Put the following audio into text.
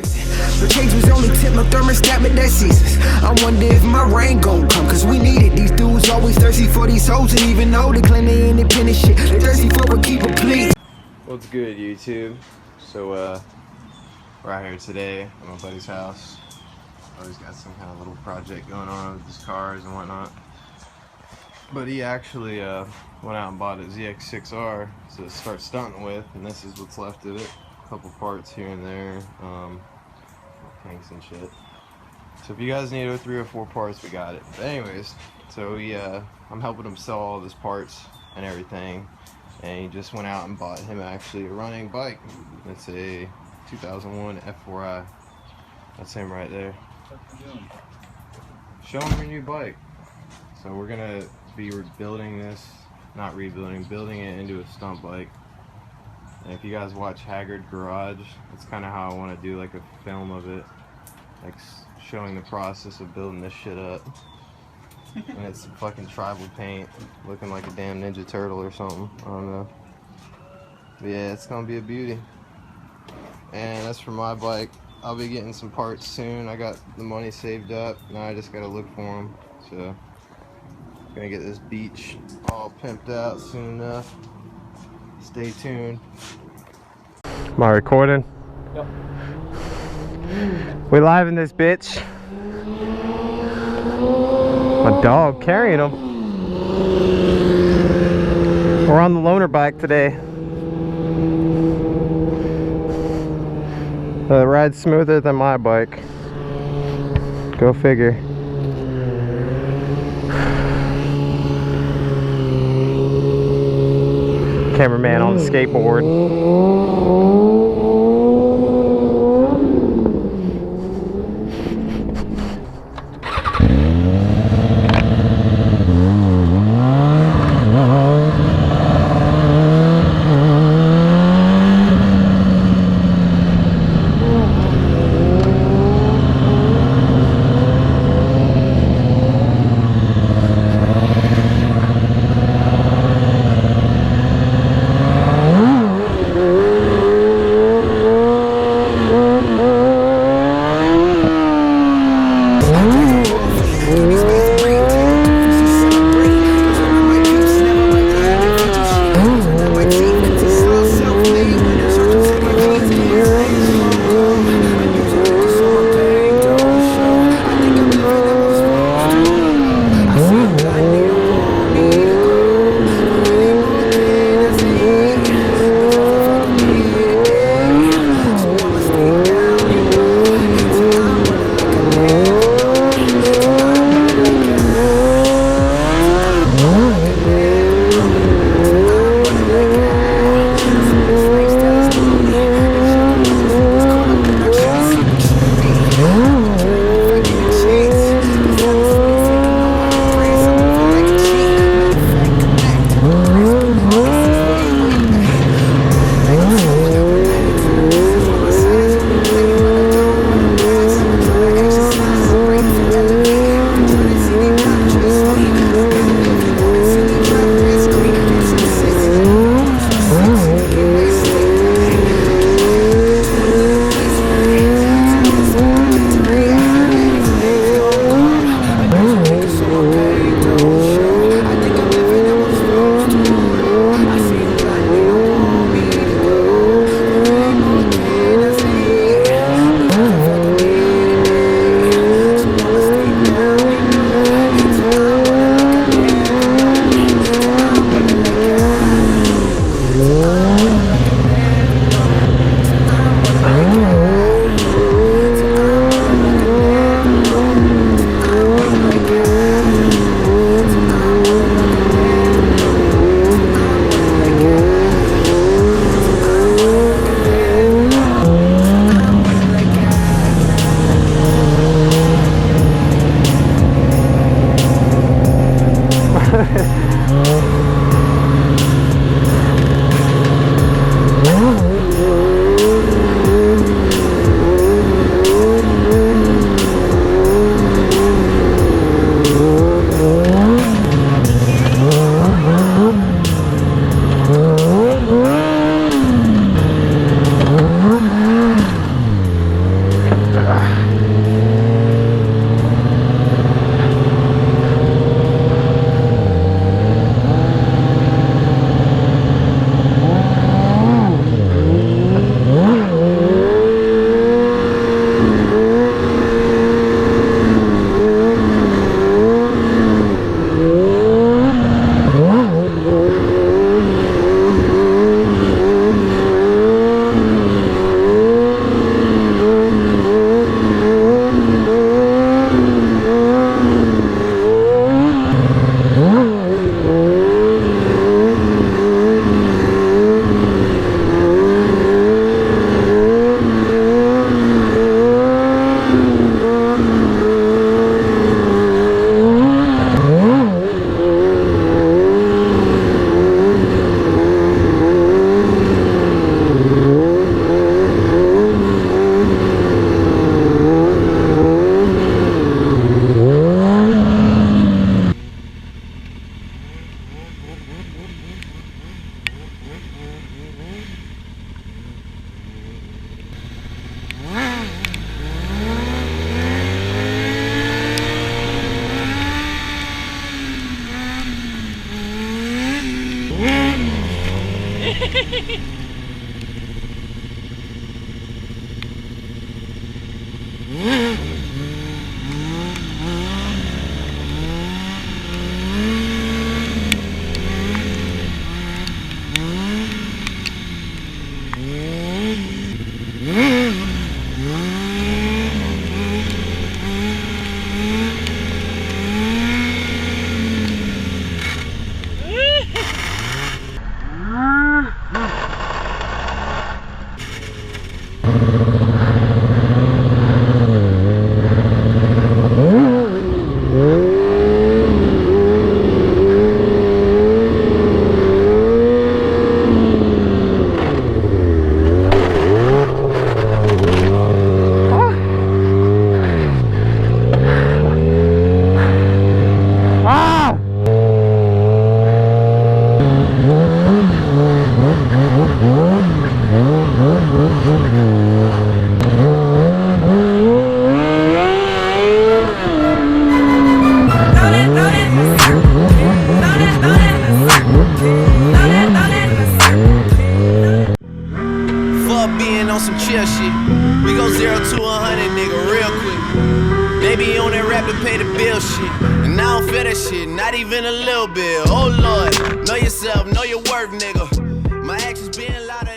The change was only tip my thermostat, but that seasons. I wonder if my rain gon' come, cause we need it. These dudes always thirsty for these hoes, and even though they claim they independent shit, they thirsty for a keeper, please. What's good, YouTube? So, we're out here today at my buddy's house. Always got some kind of little project going on with his cars and whatnot. But he actually went out and bought a ZX6R to start stunting with, and this is what's left of it. A couple parts here and there, tanks and shit. So if you guys need 3 or 4 parts, we got it. But anyways, so I'm helping him sell all of his parts and everything, and he just went out and bought him actually a running bike. It's a 2001 F4i. That's him right there. Show him your new bike. So we're gonna be rebuilding this, not rebuilding, building it into a stunt bike. And if you guys watch Haggard Garage, that's kind of how I want to do like a film of it, like showing the process of building this shit up. And it's fucking tribal paint, looking like a damn Ninja Turtle or something. I don't know. But yeah, it's gonna be a beauty. And that's for my bike. I'll be getting some parts soon. I got the money saved up. Now I just gotta look for them. So, gonna get this beach all pimped out soon enough. Stay tuned. Am I recording? Yep. We live in this bitch. My dog carrying him. We're on the loaner bike today. The ride's smoother than my bike. Go figure. Cameraman on the skateboard. Fuck being on some chill shit. We go 0 to 100, nigga, real quick. They be on that rap to pay the bill shit, and I don't feel that shit, not even a little bit. Oh Lord, know yourself, know your worth, nigga. My actions being louder.